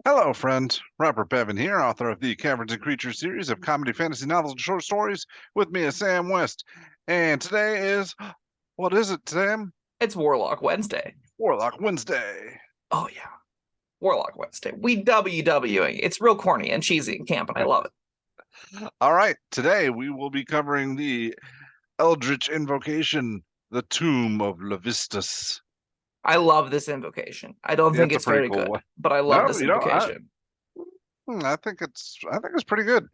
Hello, friend. Robert Bevan here, author of the Caverns Creatures series of comedy, fantasy novels, and short stories. With me is Sam West. And today is, what is it, Sam? It's Warlock Wednesday. Warlock Wednesday. Oh yeah, Warlock Wednesday. We WWing. It's real corny and cheesy and camp, and I love it. All right, today we will be covering the Eldritch Invocation, the Tomb of Levistus. I love this invocation. I don't think It's a it's pretty very cool good, one. but I love No, this invocation. I think it's pretty good.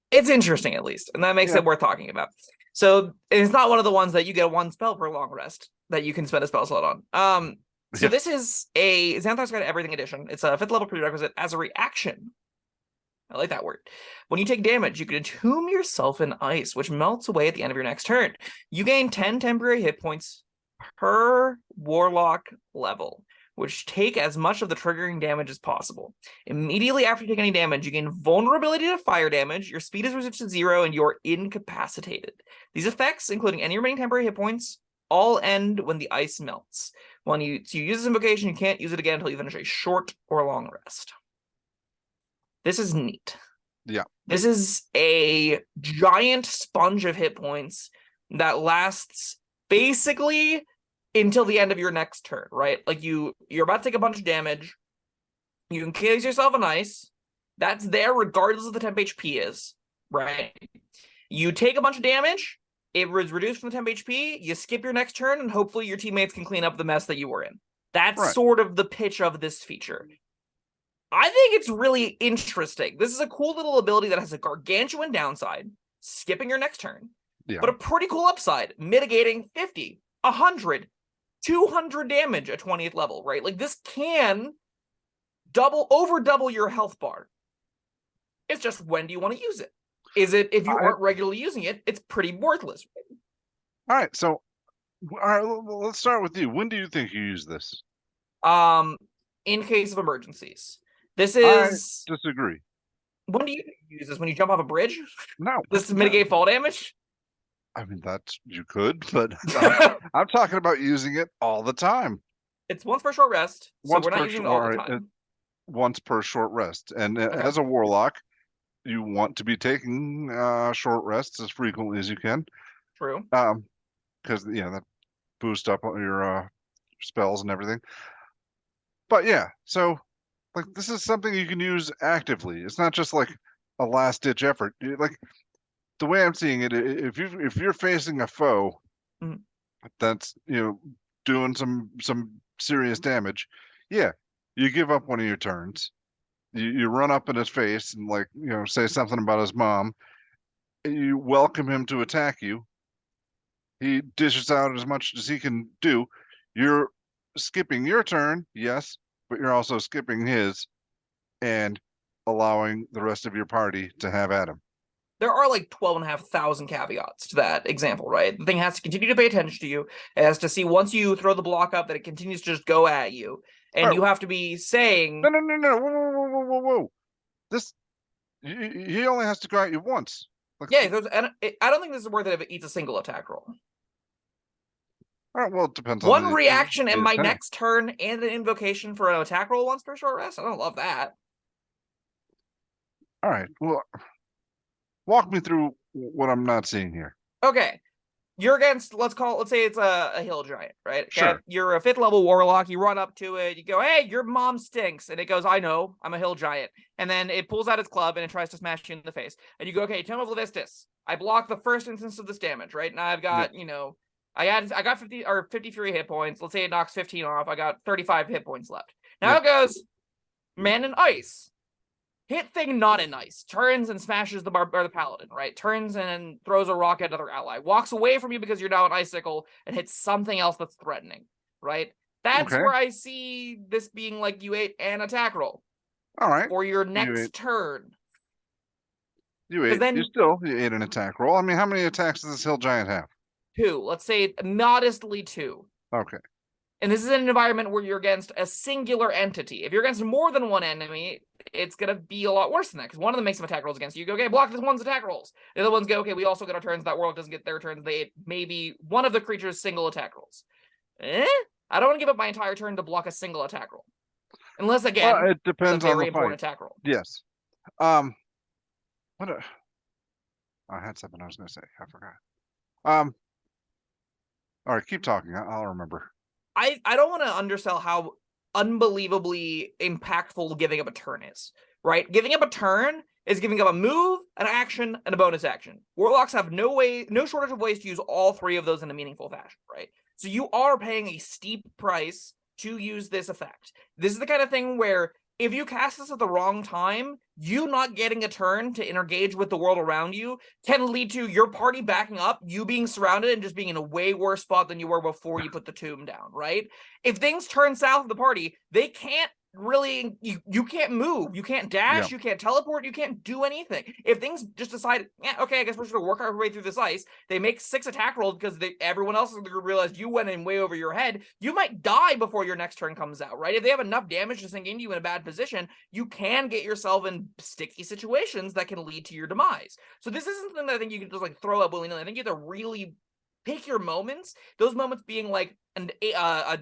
It's interesting at least, and that makes Yeah. it worth talking about. So it's not one of the ones that you get one spell per long rest that you can spend a spell slot on. So Yeah. this is a Xanathar's Guide to Everything edition. It's a 5th level prerequisite as a reaction. I like that word. When you take damage, you can entomb yourself in ice, which melts away at the end of your next turn. You gain 10 temporary hit points per warlock level, which take as much of the triggering damage as possible. Immediately after you take any damage, you gain vulnerability to fire damage, your speed is reduced to 0, and you're incapacitated. These effects, including any remaining temporary hit points, all end when the ice melts. When you use this invocation, you can't use it again until you finish a short or long rest. This is neat. Yeah. This is a giant sponge of hit points that lasts basically until the end of your next turn, right? Like you're about to take a bunch of damage. You encase yourself in ice. That's there regardless of the temp HP is, right? You take a bunch of damage. It was reduced from the temp HP. You skip your next turn, and hopefully your teammates can clean up the mess that you were in. That's Right. sort of the pitch of this feature. I think it's really interesting. This is a cool little ability that has a gargantuan downside, skipping your next turn, but a pretty cool upside, mitigating 50, 100, 200 damage at 20th level, right? Like this can over double your health bar. It's just, when do you want to use it? Is it, if you aren't regularly using it, it's pretty worthless. All right, so let's start with you. When do you think you use this? In case of emergencies. This is... I disagree. When do you use this? When you jump off a bridge? No. This to mitigate fall damage? I mean, you could, but I'm talking about using it all the time. It's once per short rest, so we're not using it all the time. Once per short rest. And as a warlock, you want to be taking short rests as frequently as you can. True. Because, that boosts up your spells and everything. But yeah, so... like, this is something you can use actively. It's not just like a last-ditch effort. Like, the way I'm seeing it, if you're facing a foe that's doing some serious damage, yeah, you give up one of your turns. You run up in his face and say something about his mom. You welcome him to attack you. He dishes out as much as he can do. You're skipping your turn, yes, but you're also skipping his and allowing the rest of your party to have at him. There are like 12,500 caveats to that example, right? The thing has to continue to pay attention to you. It has to see once you throw the block up that it continues to just go at you. And you have to be saying... No. Whoa. He only has to go at you once. Yeah, I don't think this is worth it if it eats a single attack roll. All right, well, it depends on one reaction in my next turn and an invocation for an attack roll once per short rest. I don't love that. All right, well, walk me through what I'm not seeing here. Okay, you're against, let's say it's a hill giant, right? Sure. You're a 5th level warlock. You run up to it. You go, hey, your mom stinks. And it goes, I know, I'm a hill giant. And then it pulls out its club and it tries to smash you in the face. And you go, okay, Tomb of Levistus. I block the first instance of this damage, right? Now I've got, I got 50 or 53 hit points. Let's say it knocks 15 off. I got 35 hit points left. Now it goes, man in ice. Hit thing not in ice. Turns and smashes the paladin, right? Turns and throws a rock at another ally. Walks away from you because you're now an icicle and hits something else that's threatening, right? That's where I see this being like you ate an attack roll. All right. For your next turn. You ate an attack roll. I mean, how many attacks does this hill giant have? 2. Let's say modestly 2. Okay. And this is an environment where you're against a singular entity. If you're against more than one enemy, it's going to be a lot worse than that, because one of them makes some attack rolls against you. You go, okay, block this one's attack rolls. The other ones go, okay, we also get our turns. That warlock doesn't get their turns. They ate maybe one of the creature's single attack rolls. I don't want to give up my entire turn to block a single attack roll. Unless, Well, again, it it's a depends on the very important fight. attack roll. Yes. What I had something I was going to say. I forgot. All right, keep talking. I'll remember. I don't want to undersell how unbelievably impactful giving up a turn is, right? Giving up a turn is giving up a move, an action, and a bonus action. Warlocks have no shortage of ways to use all three of those in a meaningful fashion, right? So you are paying a steep price to use this effect. This is the kind of thing where if you cast this at the wrong time, you not getting a turn to engage with the world around you can lead to your party backing up, you being surrounded, and just being in a way worse spot than you were before you put the tomb down, right? If things turn south of the party, they can't really, you can't move, you can't dash, you can't teleport, you can't do anything. If things just decide, yeah, okay, I guess we're just gonna work our way through this ice, they make 6 attack rolls because everyone else is gonna realize you went in way over your head, you might die before your next turn comes out, right? If they have enough damage to sink into you in a bad position, you can get yourself in sticky situations that can lead to your demise. So this isn't something that I think you can just like throw out willy-nilly. I think you have to really pick your moments, those moments being like a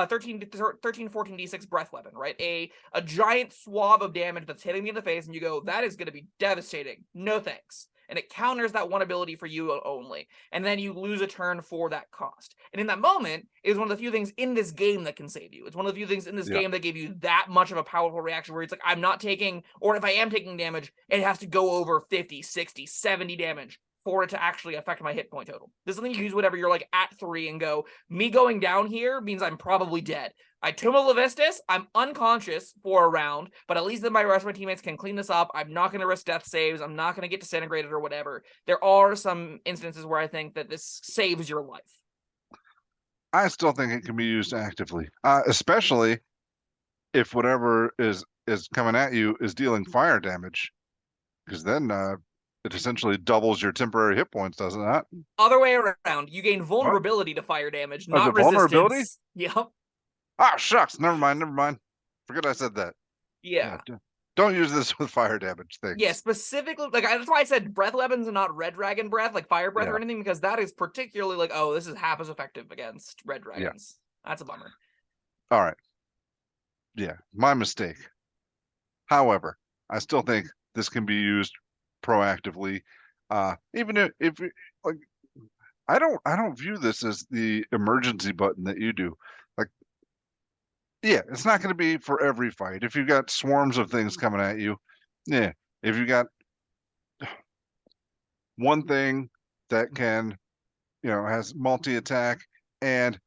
13 14d6 breath weapon, right? A giant swab of damage that's hitting me in the face, and you go, that is going to be devastating, no thanks, and it counters that one ability for you only, and then you lose a turn for that cost. And in that moment, it is one of the few things in this game that can save you. It's one of the few things in this game that gave you that much of a powerful reaction where it's like, I'm not taking, or if I am taking damage, it has to go over 50, 60, 70 damage for it to actually affect my hit point total. This is something you use whenever you're like at 3 and go, me going down here means I'm probably dead. I Tomb of Levistus, I'm unconscious for a round, but at least then my rest of my teammates can clean this up. I'm not going to risk death saves. I'm not going to get disintegrated or whatever. There are some instances where I think that this saves your life. I still think it can be used actively, especially if whatever is coming at you is dealing fire damage, because then it essentially doubles your temporary hit points, does it not? Other way around, you gain vulnerability to fire damage, Oh, not the vulnerability? resistance. Yep. Ah, shucks. Never mind. Forget I said that. Yeah. Don't use this with fire damage things. Yeah, specifically, like that's why I said breath weapons and not red dragon breath, like fire breath or anything, because that is particularly like, oh, this is half as effective against red dragons. That's a bummer. All right. Yeah, my mistake. However, I still think this can be used proactively. Even if like I don't view this as the emergency button that you do. Like, yeah, it's not going to be for every fight. If you've got swarms of things coming at you, yeah. If you got one thing that can, has multi-attack and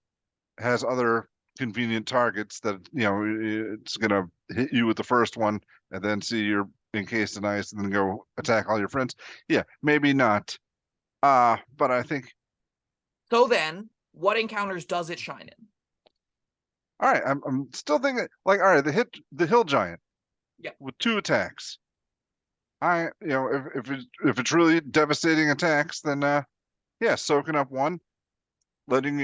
has other convenient targets that, it's going to hit you with the first one and then see you're encased in ice and then go attack all your friends. Yeah, maybe not. But I think. So then, what encounters does it shine in? All right, I'm still thinking like, all right, the hill giant. Yeah. With 2 attacks. If it's really devastating attacks, then soaking up one, letting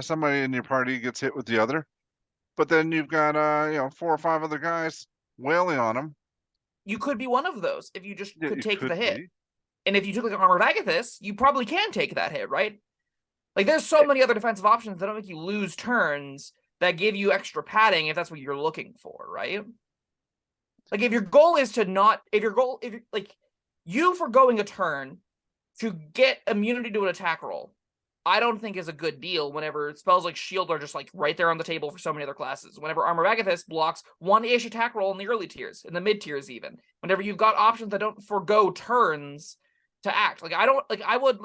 somebody in your party gets hit with the other, but then you've got 4 or 5 other guys wailing on them. You could be one of those if you just could take the hit. Be. And if you took like Armor of Agathis, you probably can take that hit, right? Like there's so many other defensive options that don't make you lose turns that give you extra padding if that's what you're looking for, right? Like if your goal is to not, if you're like you foregoing a turn to get immunity to an attack roll, I don't think is a good deal whenever spells like Shield are just like right there on the table for so many other classes. Whenever Armor of Agathis blocks 1-ish attack roll in the early tiers, in the mid tiers even. Whenever you've got options that don't forego turns to act. Like I would,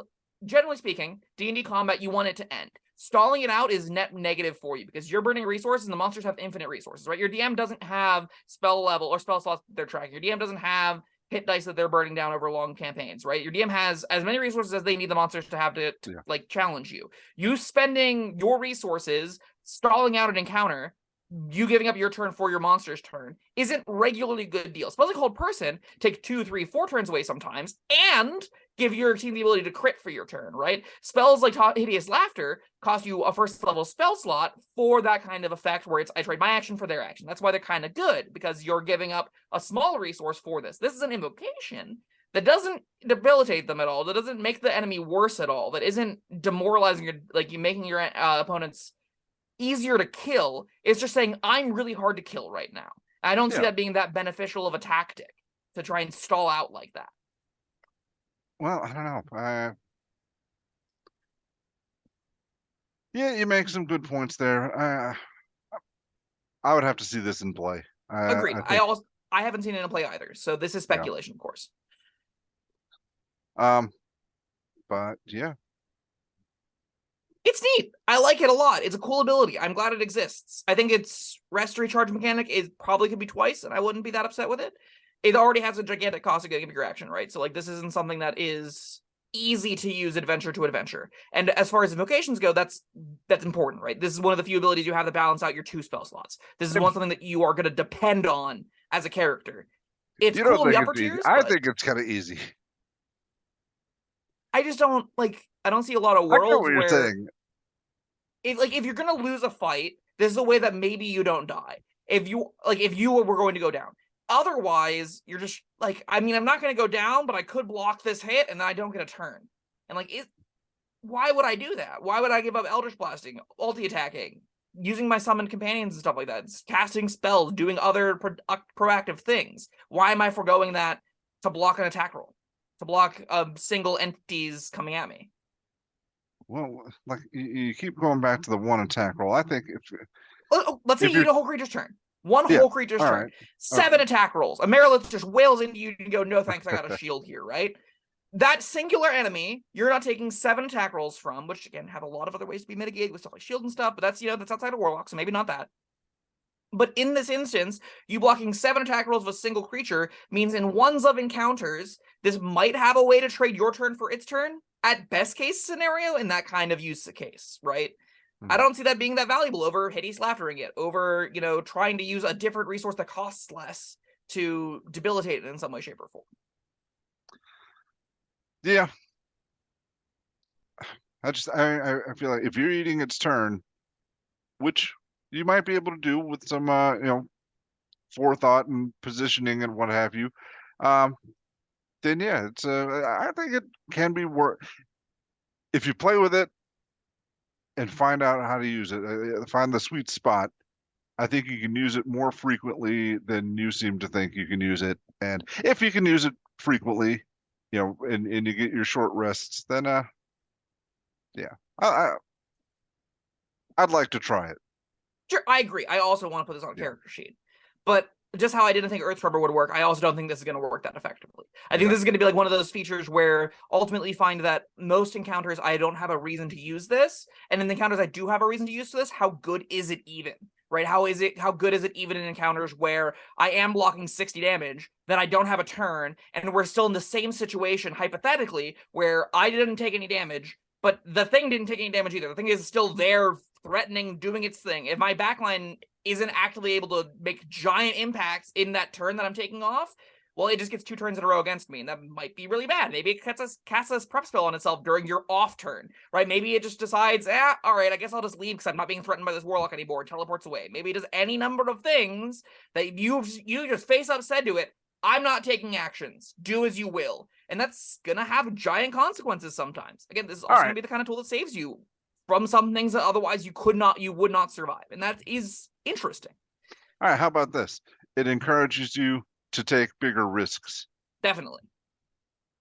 generally speaking, D&D combat, you want it to end. Stalling it out is net negative for you because you're burning resources and the monsters have infinite resources, right? Your DM doesn't have spell level or spell slots they're tracking. Your DM doesn't have hit dice that they're burning down over long campaigns, right? Your DM has as many resources as they need the monsters to have to like challenge you. You spending your resources stalling out an encounter, you giving up your turn for your monster's turn, isn't regularly a good deal. Spells like Hold Person take 2, 3, 4 turns away sometimes, and give your team the ability to crit for your turn, right? Spells like Hideous Laughter cost you a first level spell slot for that kind of effect where it's I trade my action for their action. That's why they're kind of good, because you're giving up a small resource for this. This is an invocation that doesn't debilitate them at all, that doesn't make the enemy worse at all, that isn't demoralizing your, like you making your opponents easier to kill. It's just saying, I'm really hard to kill right now. I don't see Yeah. that being that beneficial of a tactic to try and stall out like that. Well, I don't know. Yeah, you make some good points there. I would have to see this in play. Agreed. I think, I haven't seen it in play either, so this is yeah. speculation, of course. But yeah, It's neat. I like it a lot. It's a cool ability. I'm glad it exists. I think its rest recharge mechanic is probably could be twice, and I wouldn't be that upset with it. It already has a gigantic cost of getting your action, right? So like this isn't something that is easy to use adventure to adventure. And as far as invocations go, that's important, right? This is one of the few abilities you have to balance out your 2 spell slots. This is one something that you are going to depend on as a character. It's you cool don't in the think upper it's easy. tiers. I But think it's kind of easy. I just don't like. I don't see a lot of I get worlds what you're where saying. if you're gonna lose a fight, this is a way that maybe you don't die. If you were going to go down. Otherwise, you're just like, I mean, I'm not gonna go down, but I could block this hit and then I don't get a turn. And like why would I do that? Why would I give up Eldritch Blasting, ulti attacking, using my summoned companions and stuff like that, casting spells, doing other proactive things? Why am I foregoing that to block an attack roll? To block single entities coming at me? Well, like you keep going back to the 1 attack roll. I think Let's say if you you're eat a whole creature's turn. One yeah, whole creature's all turn. right. 7 attack rolls. Amaryllis just wails into you and go, no thanks, I got a shield here, right? That singular enemy, you're not taking 7 attack rolls from, which again have a lot of other ways to be mitigated with stuff like shield and stuff, but that's that's outside of Warlock, so maybe not that. But in this instance, you blocking 7 attack rolls of a single creature means in ones of encounters, this might have a way to trade your turn for its turn, at best case scenario, in that kind of use case, right? I don't see that being that valuable over hideous laughtering it, over, trying to use a different resource that costs less to debilitate it in some way, shape, or form. Yeah. I feel like if you're eating its turn, which you might be able to do with some forethought and positioning and what have you, then yeah, it's I think it can be worth if you play with it and find out how to use it, find the sweet spot. I think you can use it more frequently than you seem to think you can use it. And if you can use it frequently, and you get your short rests, then yeah, I'd like to try it. Sure, I agree. I also want to put this on a Yeah. character sheet. But just how I didn't think Earthscrubber would work, I also don't think this is going to work that effectively. I think Yeah. this is going to be like one of those features where ultimately find that most encounters I don't have a reason to use this, and in the encounters I do have a reason to use this, how good is it even? Right? How good is it even in encounters where I am blocking 60 damage, then I don't have a turn, and we're still in the same situation hypothetically where I didn't take any damage, but the thing didn't take any damage either. The thing is still there, threatening, doing its thing. If my backline isn't actively able to make giant impacts in that turn that I'm taking off, well, it just gets 2 turns in a row against me, and that might be really bad. Maybe it casts a prep spell on itself during your off turn, right? Maybe it just decides, all right, I guess I'll just leave because I'm not being threatened by this Warlock anymore, teleports away. Maybe it does any number of things that you just face up said to it, I'm not taking actions. Do as you will. And that's going to have giant consequences sometimes. Again, this is also going to be the kind of tool that saves you from some things that otherwise you would not survive. And that is interesting. All right, how about this? It encourages you to take bigger risks. Definitely.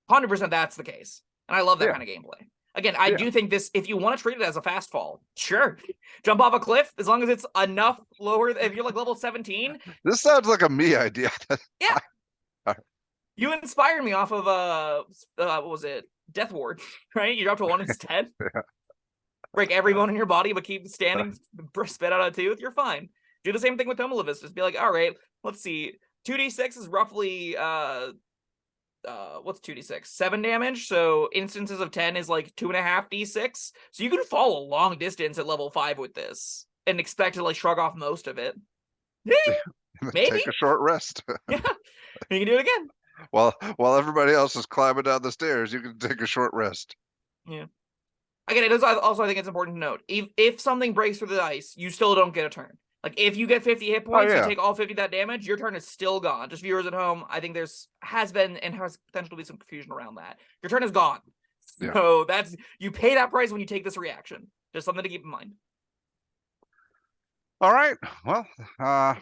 100% that's the case. And I love that kind of gameplay. Again, I do think this, if you want to treat it as a fast fall, sure. Jump off a cliff, as long as it's enough lower, if you're like level 17. This sounds like a me idea. Yeah. You inspired me off of, what was it? Death Ward, right? You drop to 1 instead. Yeah. Break every bone in your body, but keep standing, spit out a tooth, you're fine. Do the same thing with Levistus. Just be like, all right, let's see. 2d6 is roughly, what's 2d6? 7 damage. So instances of 10 is like 2.5 d6. So you can fall a long distance at level 5 with this and expect to like shrug off most of it. Maybe. Take a short rest. Yeah, you can do it again. While everybody else is climbing down the stairs, you can take a short rest. Yeah. Again, it is also, I think it's important to note, if something breaks through the ice, you still don't get a turn. Like, if you get 50 hit points, you take all 50 that damage, your turn is still gone. Just viewers at home, I think has been and has potential to be some confusion around that. Your turn is gone. So you pay that price when you take this reaction. Just something to keep in mind. All right. Well, got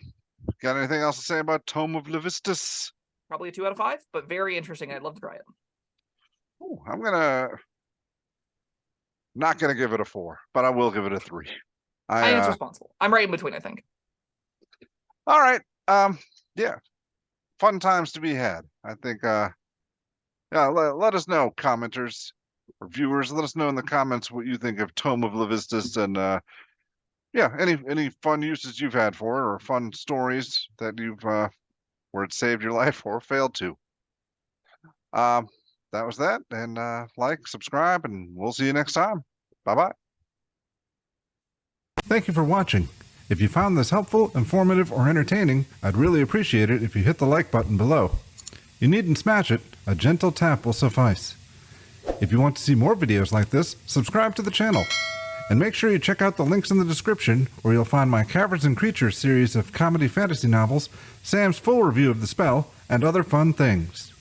anything else to say about Tome of Levistus? Probably a 2 out of 5, but very interesting. I'd love to try it. Ooh, I'm not gonna give it a 4, but I will give it a 3. I think it's responsible. I'm right in between, I think. All right. Yeah. Fun times to be had. I think yeah, let us know, commenters or viewers. Let us know in the comments what you think of Tome of Levistus, and yeah, any fun uses you've had for it, or fun stories that you've where it saved your life or failed to. That was that, and like, subscribe, and we'll see you next time. Bye-bye. Thank you for watching. If you found this helpful, informative, or entertaining, I'd really appreciate it if you hit the like button below. You needn't smash it, a gentle tap will suffice. If you want to see more videos like this, subscribe to the channel. And make sure you check out the links in the description, where you'll find my Caverns and Creatures series of comedy fantasy novels, Sam's full review of the spell, and other fun things.